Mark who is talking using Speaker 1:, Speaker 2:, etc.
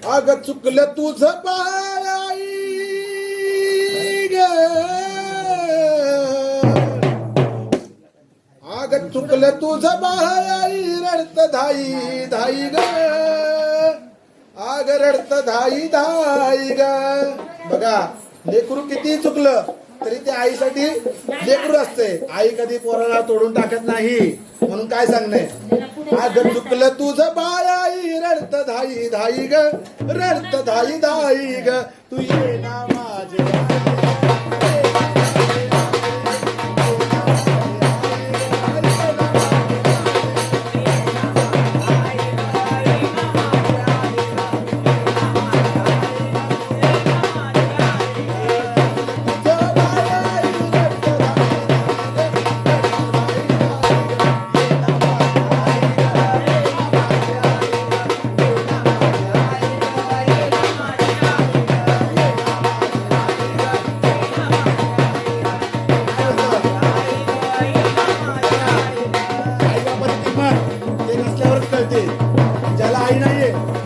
Speaker 1: अग चुकलं तुझं बाळ आई ग, अग चुकलं तुझं बाळ आई रडत धाई धाई ग, अग रडत धाई धाई ग. बघा लेकरू किती चुकलं तरी ते आईसाठी लेकरू असते. आई कधी पोराला तोडून टाकत नाही. म्हणून काय सांगणे, अग चुकलं तुझं बाळ आई रडत धाई धाई ग, रडत धाई धाई ग. तू ये ना माझे ज्याला आई नाहीये